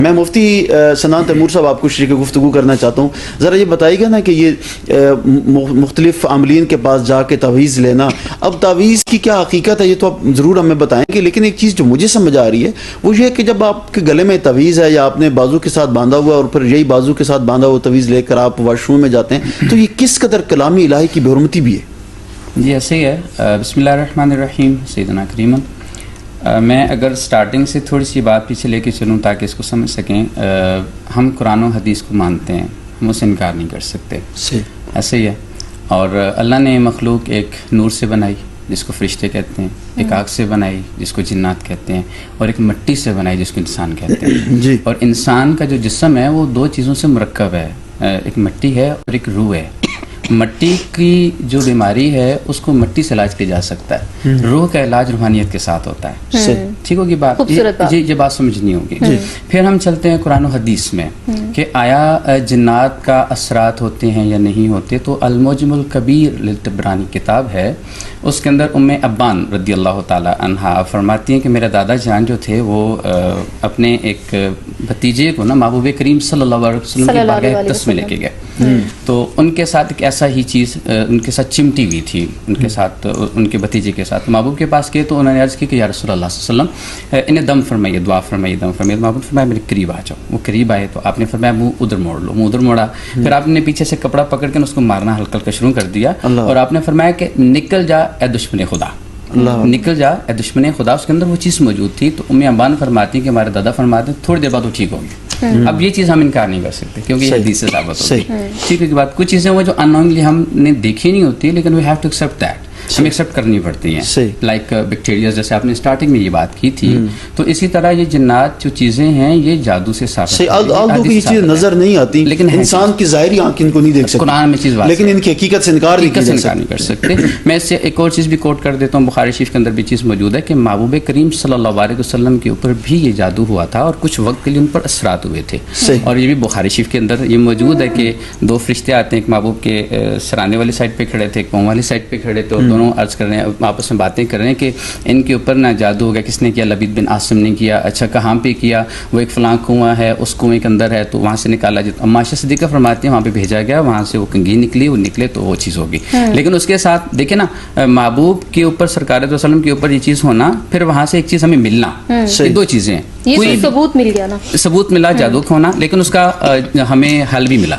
میں مفتی سنان تیمور صاحب آپ کو شریک گفتگو کرنا چاہتا ہوں. ذرا یہ بتائیے گا نا کہ یہ مختلف عاملین کے پاس جا کے تعویذ لینا، اب تعویذ کی کیا حقیقت ہے یہ تو آپ ضرور ہمیں بتائیں گے، لیکن ایک چیز جو مجھے سمجھ آ رہی ہے وہ یہ ہے کہ جب آپ کے گلے میں تعویذ ہے یا آپ نے بازو کے ساتھ باندھا ہوا اور پھر یہی بازو کے ساتھ باندھا ہوا تعویذ لے کر آپ واش روم میں جاتے ہیں تو یہ کس قدر کلامی الہی کی بے حرمتی بھی ہے؟ جی ایسے ہی ہے. بسم اللہ الرحمن الرحیم. سیدنا کریم. میں اگر سٹارٹنگ سے تھوڑی سی بات پیچھے لے کے چلوں تاکہ اس کو سمجھ سکیں. ہم قرآن و حدیث کو مانتے ہیں، ہم اسے انکار نہیں کر سکتے. ایسے ہی ہے. اور اللہ نے مخلوق ایک نور سے بنائی جس کو فرشتے کہتے ہیں، ایک آگ سے بنائی جس کو جنات کہتے ہیں، اور ایک مٹی سے بنائی جس کو انسان کہتے ہیں. اور انسان کا جو جسم ہے وہ دو چیزوں سے مرکب ہے، ایک مٹی ہے اور ایک روح ہے. مٹی کی جو بیماری ہے اس کو مٹی سے علاج کیا جا سکتا ہے، روح کا علاج روحانیت کے ساتھ ہوتا ہے. ٹھیک ہوگی بات؟ یہ بات سمجھنی ہوگی. پھر ہم چلتے ہیں قرآن و حدیث میں کہ آیا جنات کا اثرات ہوتے ہیں یا نہیں ہوتے. تو المعجم الکبیر للطبرانی کتاب ہے، اس کے اندر ام ابان رضی اللہ تعالی عنہا فرماتی ہیں کہ میرے دادا جان جو تھے وہ اپنے ایک بھتیجے کو نا محبوب کریم صلی اللہ علیہ وسلم کی بارگاہ اقدس میں لے کے گئے. تو ان کے ساتھ ایک ایسا ہی چیز ان کے ساتھ چمٹی ہوئی تھی، ان کے ساتھ ان کے بھتیجے کے ساتھ. محبوب کے پاس گئے تو انہوں نے عرض کی کہ یا رسول اللہ صلی اللہ علیہ وسلم انہیں دم فرمائیے، دعا فرمائیے، دم فرمائیے. محبوب فرمایا میرے قریب آ جاؤ. وہ قریب آئے تو آپ نے فرمایا منہ ادھر موڑ لو. منہ ادھر موڑا. پھر آپ نے پیچھے سے کپڑا پکڑ کے اس کو مارنا ہلکا ہلکا شروع کر دیا اور آپ نے فرمایا کہ نکل جا اے دشمن خدا، نکل جا اے دشمن خدا. اس کے اندر وہ چیز موجود تھی. تو ام ابان فرماتی ہیں کہ ہمارے دادا فرماتے ہیں تھوڑی دیر بعد وہ ٹھیک ہوگی. اب یہ چیز ہم انکار نہیں کر سکتے کیونکہ یہ حدیث سے ثابت ہوتی ہے. ٹھیک ہے کہ بات. کچھ چیزیں وہ جو اننونلی ہم نے دیکھی نہیں ہوتی لیکن we have to accept that, ہمیں ایکسیپٹ کرنی پڑتی ہیں. لائک بیکٹیریاز جیسے آپ نے اسٹارٹنگ میں یہ بات کی تھی. تو اسی طرح یہ جنات جو چیزیں ہیں یہ جادو سے ثابت ہیں. یہ چیز نظر نہیں آتی لیکن انسان کی ظاہری آنکھ ان کو نہیں دیکھ سکتی. قرآن میں چیز لیکن ان کی حقیقت سے انکار نہیں کر سکتے. میں اس سے ایک اور چیز بھی کوٹ کر دیتا ہوں. بخاری شریف کے اندر بھی چیز موجود ہے کہ محبوب کریم صلی اللہ علیہ وسلم کے اوپر بھی یہ جادو ہوا تھا اور کچھ وقت کے لیے ان پر اثرات ہوئے تھے. اور یہ بھی بخاری شریف کے اندر یہ موجود ہے کہ دو فرشتے آتے ہیں، ایک محبوب کے سرانے والی سائڈ پہ کھڑے تھے، ایک پاؤں والی سائڈ پہ کھڑے تھے، اور دونوں عرض کر رہے ہیں، آپس میں باتیں کر رہے ہیں کہ ان کے اوپر نہ جادو ہو گیا. کس نے کیا؟ لبید بن عاصم نے کیا. اچھا کہاں پہ کیا؟ وہ ایک فلاں کنواں ہے، اس کنویں کے اندر ہے تو وہاں سے نکالا جاتا. اما عائشہ صدیقہ فرماتی ہیں وہاں پہ بھیجا گیا، وہاں سے وہ کنگھی نکلی، وہ نکلے تو وہ چیز ہوگی. لیکن اس کے ساتھ دیکھیں نا محبوب کے اوپر سرکار صلی اللہ علیہ وسلم کے اوپر یہ چیز ہونا، پھر وہاں سے ایک چیز ہمیں ملنا، یہ دو چیزیں ہیں. یہ ثبوت مل گیا نا، ثبوت ملا جادو کا ہونا، لیکن اس کا ہمیں حل بھی ملا.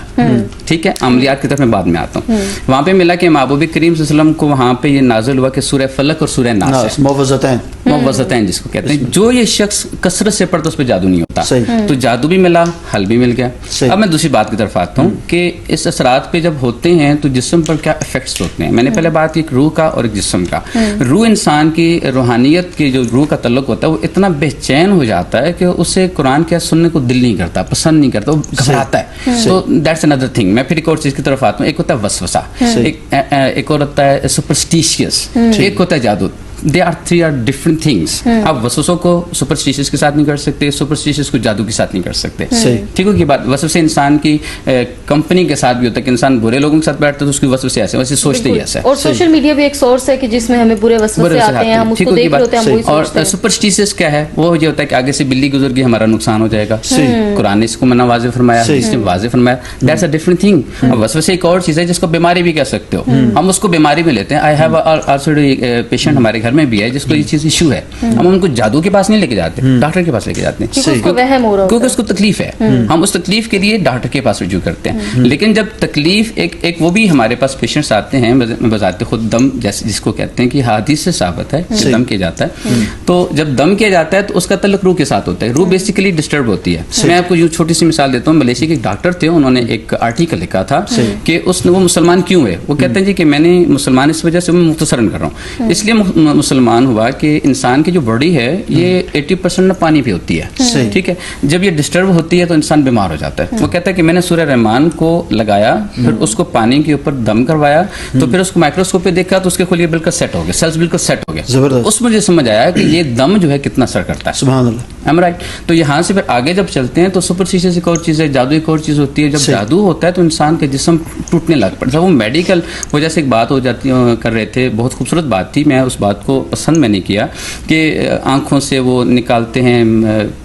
ٹھیک ہے، عملیات کی طرف میں بعد میں آتا ہوں. وہاں پہ ملا کہ محبوب کریم صلی اللہ علیہ وسلم کو وہاں پہ یہ نازل ہوا کہ سورہ فلق اور سورہ ناس موعظتین جس کو کہتے ہیں، جو یہ شخص کثرت سے پڑھتا اس پہ جادو نہیں ہوتا. تو جادو بھی ملا، حل بھی مل گیا. اب میں دوسری بات کی طرف آتا ہوں کہ اس اثرات پہ جب ہوتے ہیں تو جسم پر کیا افیکٹس ہوتے ہیں. میں نے پہلے بات کی ایک روح کا اور ایک جسم کا. روح انسان کی روحانیت کی جو روح کا تعلق ہوتا ہے وہ اتنا بے چین ہو جاتا ہے کہ اسے قرآن کیا سننے کو دل نہیں کرتا، پسند نہیں کرتا، وہ گھبراتا ہے. تو دیٹس اندر تھنگ. میں پھر ایک اور چیز کی طرف آتا ہوں. ایک ہوتا ہے وسوسہ، ایک اور ہوتا ہے سپرسٹیشیس، ایک ہوتا ہے جادو. They are three different things. آپ وسوسوں کو سپرسٹیشیس کے ساتھ نہیں کر سکتے، سپرسٹیشیس کو جادو کے ساتھ نہیں کر سکتے. ٹھیک ہو کی بات. وسوسے انسان کی کمپنی کے ساتھ بھی ہوتا ہے کہ انسان برے لوگوں کے ساتھ بیٹھتا ہے تو اس کی وسوسے ایسے ویسے سوچتے ہی ایسا ہے. اور سوشل میڈیا بھی ایک سورس ہے کہ جس میں ہمیں برے وسوسے آتے ہیں، ہم اس کو دیکھ رہے ہوتے ہیں، ہم وہی سوچتے ہیں. اور سپرسٹیشیس کیا ہے؟ وہ یہ ہوتا ہے کہ آگے سے بلی گزر گئی ہمارا نقصان ہو جائے گا. قرآن نے اس کو منع واضح فرمایا، اس نے واضح فرمایا. That's a different thing. وسوسے ایک اور چیز ہے جس کو بیماری بھی کہہ سکتے ہو. ہم اس کو بیماری میں لیتے ہیں. آئی ہیو آلسو پیشنٹ ہمارے گھر میں بھی ہے جس کو چیز ایشو ہے. ہم ان کو جادو کے پاس نہیں لے کے جاتے، ڈاکٹر کے پاس لے کے جاتے ہیں کیونکہ اس کو تکلیف ہے. ہم اس تکلیف کے لیے ڈاکٹر کے پاس رجوع کرتے ہیں. لیکن جب تکلیف ایک وہ بھی ہمارے پاس پیشنٹس آتے ہیں بذات خود دم جیسے جس کو کہتے ہیں کہ حدیث سے ثابت ہے کہ دم کیا جاتا ہے. تو جب دم کیا جاتا ہے تو اس کا تعلق روح کے ساتھ ہوتا ہے. روح بیسیکلی ڈسٹرب ہوتی ہے. میں آپ کو یوں چھوٹی سی مثال دیتا ہوں. ملیشیا کے ایک ڈاکٹر تھے، انہوں نے ایک آرٹیکل لکھا تھا کہ وہ مسلمان کیوں ہے. وہ کہتے ہیں جی کہ میں نے مسلمان اس وجہ سے میں مختصراً کر رہا ہوں، اس لیے مسلمان ہوا کہ انسان کی جو باڈی ہے یہ 80% پانی پہ ہوتی ہے. ٹھیک ہے، جب یہ ڈسٹرب ہوتی ہے تو انسان بیمار ہو جاتا ہے. وہ کہتا ہے کہ میں نے سورہ رحمان کو لگایا، پھر اس کو پانی کے اوپر دم کروایا، تو پھر اس کو مائکروسکوپ پہ دیکھا تو اس کے خلیے بالکل سیٹ ہو گیا، سیلز بالکل سیٹ ہو گیا. اس مجھے سمجھ آیا کہ یہ دم جو ہے کتنا اثر کرتا ہے. سبحان اللہ. Am right. تو یہاں سے پھر آگے جب چلتے ہیں تو سپرسٹیشن ایک اور چیز ہے، جادو ایک اور چیز ہوتی ہے. جب جادو ہوتا ہے تو انسان کے جسم ٹوٹنے لگ پڑتا ہے. وہ میڈیکل وجہ سے ایک بات ہو جاتی کر رہے تھے، بہت خوبصورت بات تھی. میں اس بات کو کو پسند میں نہیں کیا کہ آنکھوں سے وہ نکالتے ہیں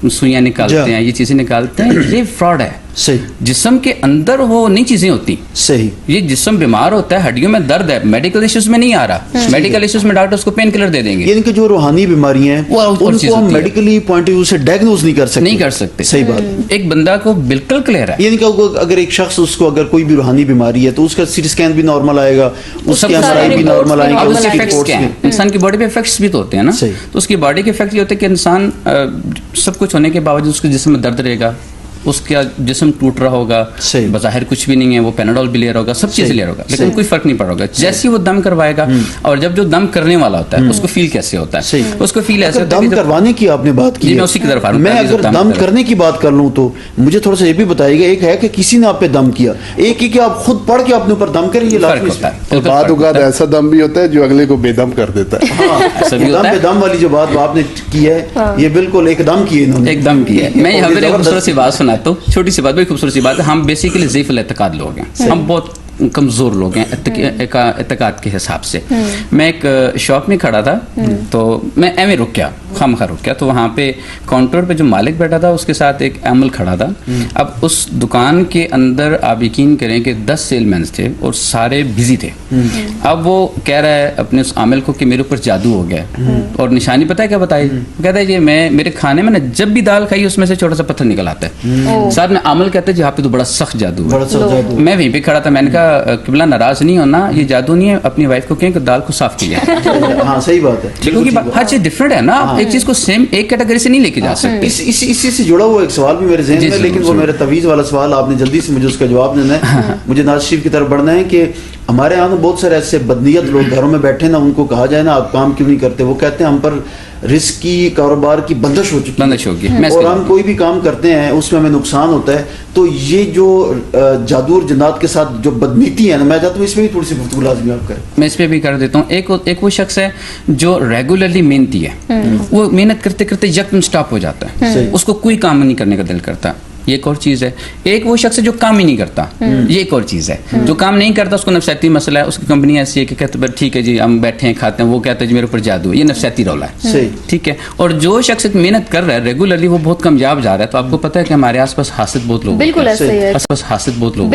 سوئیاں نکالتے ہیں یہ چیزیں نکالتے ہیں یہ فراڈ ہے صحیح جسم کے اندر وہ نئی چیزیں ہوتی صحیح یہ جسم بیمار ہوتا ہے ہڈیوں میں درد ہے میڈیکل ایشوز میں نہیں آ رہا میڈیکل ایشوز میں ڈاکٹر اس کو پین کلر دے دیں گے یعنی کہ جو روحانی بیماریاں ہیں وہ ان کو ہم میڈیکلی پوائنٹ آف ویو سے ڈائگنوز نہیں کر سکتے صحیح بات ایک بندہ کو بالکل کلیئر ہے یعنی کہ اگر ایک شخص اس کو اگر کوئی بھی روحانی بیماری ہے تو اس کا سی ٹی اسکین بھی نارمل آئے گا اس کے MRI بھی نارمل آئیں گے انسان کی باڈی پہ افیکٹس بھی تو ہوتے ہیں نا تو اس کی باڈی کے افیکٹ یہ ہوتے ہیں کہ انسان سب کچھ ہونے کے باوجود اس کے جسم میں درد رہے گا اس کا جسم ٹوٹ رہا ہوگا بظاہر کچھ بھی نہیں ہے وہ پیناڈول بھی لے رہا ہوگا سب چیزیں لے رہا ہوگا لیکن کوئی فرق نہیں پڑ رہا ہوگا جیسے وہ دم کروائے گا اور جب جو دم کرنے والا ہوتا ہے اس کو فیل کیسے ہوتا ہے اس کو فیل ایسے دم کروانے کی آپ نے بات کی میں اسی کی طرف آ رہا ہوں میں اگر دم کرنے کی بات کر لوں تو مجھے تھوڑا سا یہ بھی بتائیے گا ایک ہے کہ کسی نے آپ پہ دم کیا ایک ہی کہ آپ خود پڑھ کے اپنے اوپر دم کریں یہ فرق ہوتا ہے بعد اوقات ایسا دم بھی ہوتا ہے جو اگلے کو بے دم کر دیتا ہے دم پہ دم والی جو بات آپ نے کی ہے یہ بالکل ایک دم کی ہے ایک دم کی ہے میں یہاں پہ ایک خوبصورت سی بات سناتا ہوں چھوٹی سی بات بڑی خوبصورت سی بات ہے ہم بیسیکلی ضعیف الاعتقاد لوگ ہیں ہم بہت کمزور لوگ ہیں اعتقاد کے حساب سے میں ایک شاپ میں کھڑا تھا تو میں ایویں رک گیا خامخواہ رک گیا تو وہاں پہ کاؤنٹر پہ جو مالک بیٹھا تھا اس کے ساتھ ایک عامل کھڑا تھا اب اس دکان کے اندر آپ یقین کریں کہ 10 سیل مینز تھے اور سارے بزی تھے اب وہ کہہ رہا ہے اپنے اس عامل کو کہ میرے اوپر جادو ہو گیا اور نشانی پتہ ہے کیا بتائی کہتا ہے یہ میں میرے کھانے میں نے جب بھی دال کھائی اس میں سے چھوٹا سا پتھر نکل آتا ہے ساتھ میں عامل کہتا ہے جی آپ پہ تو بڑا سخت جادو ہے میں وہیں پہ کھڑا تھا میں نے کہا قبلہ ناراض نہیں ہونا یہ جادو نہیں ہے اپنی وائف کو کہیں کہ دال کو صاف کیا ہاں صحیح بات ہے کیونکہ ہر چیز ڈفرینٹ ہے نا ایک چیز کو سیم ایک کیٹیگری سے نہیں لے کے جا سکتے اسی سے جڑا ہوا ایک سوال بھی میرے ذہن میں لیکن وہ میرا طویل والا سوال آپ نے جلدی سے مجھے اس کا جواب دینا ہے مجھے ناز شریف کی طرف بڑھنا ہے کہ ہمارے یہاں بہت سارے ایسے بدنیت لوگ گھروں میں بیٹھے نا ان کو کہا جائے نا آپ کام کیوں نہیں کرتے وہ کہتے ہیں ہم پر رزق کی کاروبار کی بندش ہو چکی ہے اور ہم کوئی بھی کام کرتے ہیں اس میں ہمیں نقصان ہوتا ہے تو یہ جو جادو اور جنات کے ساتھ جو بدنیتی ہے نا میں چاہتا ہوں اس میں بھی تھوڑی سی گفتگو لازمی آپ کریں میں اس پہ بھی کر دیتا ہوں ایک وہ شخص ہے جو ریگولرلی محنتی ہے وہ محنت کرتے کرتے یکدم سٹاپ ہو جاتا ہے اس کو کوئی کام نہیں کرنے کا دل کرتا یہ ایک اور چیز ہے ایک وہ شخص ہے جو کام ہی نہیں کرتا یہ ایک اور چیز ہے جو کام نہیں کرتا اس کو نفسیاتی مسئلہ ہے اس کی کمپنی ایسی ہے کہ کہتے ہیں ٹھیک ہے جی ہم بیٹھے ہیں کھاتے ہیں وہ کہتے ہیں جی میرے اوپر جادو ہے یہ نفسیاتی رولا ہے ٹھیک ہے اور جو شخص محنت کر رہا ہے ریگولرلی وہ بہت کامیاب جا رہا ہے تو آپ کو پتہ ہے کہ ہمارے آس پاس حاسد بہت لوگ بالکل ایسے ہی ہے آس پاس حاسد بہت لوگ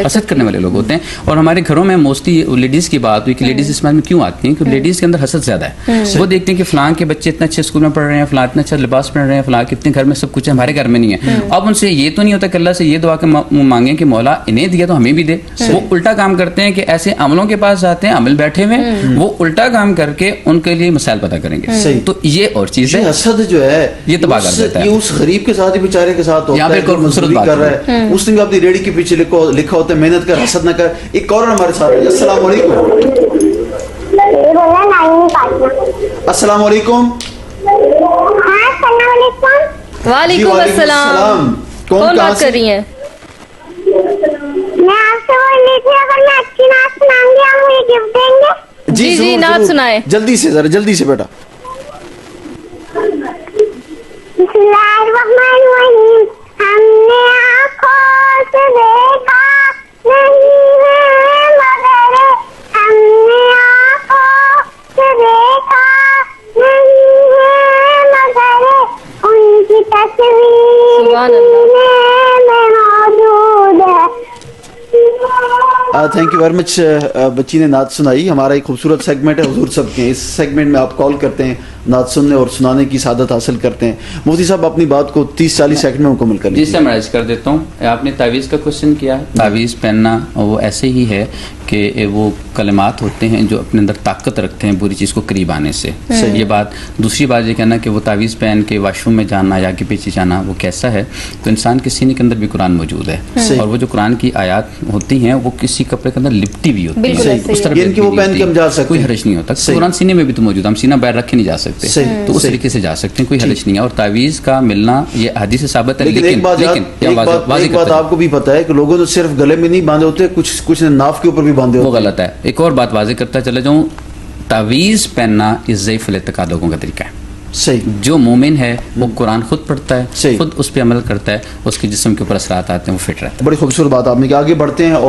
حسد کرنے والے لوگ ہوتے ہیں اور ہمارے گھروں میں موسٹلی لیڈیز کی بات ہوئی کہ لیڈیز اس میں کیوں آتی ہیں کہ لیڈیز کے اندر حسد زیادہ ہے وہ دیکھتے ہیں کہ فلاں کے بچے اتنے اچھے اسکول میں پڑھ رہے ہیں فلاں اتنا اچھا لباس پہن رہے ہیں فلاں کتنے گھر میں سب کچھ ہے ہمارے گھر میں نہیں ہے اب ان سے یہ تو نہیں ہوتا کہ اللہ سے یہ دعا کے مانگیں کہ مولا انہیں دیا تو ہمیں بھی دے وہ الٹا کام کرتے ہیں کہ ایسے عملوں کے پاس جاتے ہیں عمل بیٹھے ہوئے وہ الٹا کام کر کے ان کے لیے مسائل پتہ کریں گے تو یہ اور چیز ہے حسد جو ہے یہ تباہ کر دیتا ہے یہ اس غریب کے ساتھ ہی بیچارے کے ساتھ ہوتا ہے جو مزدوری کر رہا ہے اس نے بھی اپنی ریڑھی کے پیچھے لکھا ہوتا ہے محنت کر حسد نہ کر ایک اور ہمارے ساتھ ہے السلام علیکم السلام علیکم وعلیکم السلام کون بات کر رہی ہیں میں آپ سے بول رہی تھی اگر میں اچھی نعت سناؤں گی آپ مجھے گفٹ دیں گے جی جی نعت سنائیں جلدی سے ذرا جلدی سے بیٹا بسم اللہ الرحمن الرحیم ہم نے آنکھوں سے دیکھا نہیں ہے مگر ہم نے آنکھوں سے دیکھا نہیں ہے مگر ان کی تصویر میں موجود ہے تھینک یو ویری مچ بچی نے نعت سنائی ہمارا ایک خوبصورت سیگمنٹ ہے حضور سب کے اس سیگمنٹ میں آپ کال کرتے ہیں نعت سننے اور سنانے کی سعادت حاصل کرتے ہیں مفتی صاحب اپنی بات کو 30-40 سیکنڈ میں مکمل کر لیجیے جی سمرائز کر دیتا ہوں آپ نے تعویذ کا کوشچن کیا تعویذ پہننا وہ ایسے ہی ہے کہ وہ کلمات ہوتے ہیں جو اپنے اندر طاقت رکھتے ہیں بری چیز کو قریب آنے سے یہ بات دوسری بات یہ کہنا کہ وہ تعویذ پہن کے واش روم میں جانا یا کے پیچھے جانا وہ کیسا ہے تو انسان کے سینے کے اندر بھی قرآن موجود ہے اور وہ جو قرآن کی آیات ہوتی ہیں وہ کسی کپڑے کے اندر لپٹی بھی ہوتی ہے اس طرح کوئی حرج نہیں ہوتا قرآن سینے میں بھی تو موجود ہے ہم سینہ باہر رکھے نہیں جا سکتے تو اس طریقے سے جا سکتے ہیں کوئی حرج نہیں ہے اور تعویذ کا ملنا یہ حدیث سے ثابت ہے لیکن ایک بات آپ کو بھی پتہ ہے کہ لوگوں نے صرف گلے میں نہیں باندھے ہوتے کچھ نے ناف کے اوپر بھی باندھے ہوتے وہ غلط ہے ایک اور بات واضح کرتا چلا جاؤں تعویذ پہننا یہ ضعیف الاعتقاد لوگوں کا طریقہ ہے صحیح جو مومن ہے وہ قرآن خود پڑھتا ہے خود اس پہ عمل کرتا ہے اس کے جسم کے اوپر اثرات آتے ہیں وہ فٹ رہتا ہے بڑی خوبصورت بات آپ نے کہ آگے بڑھتے ہیں اور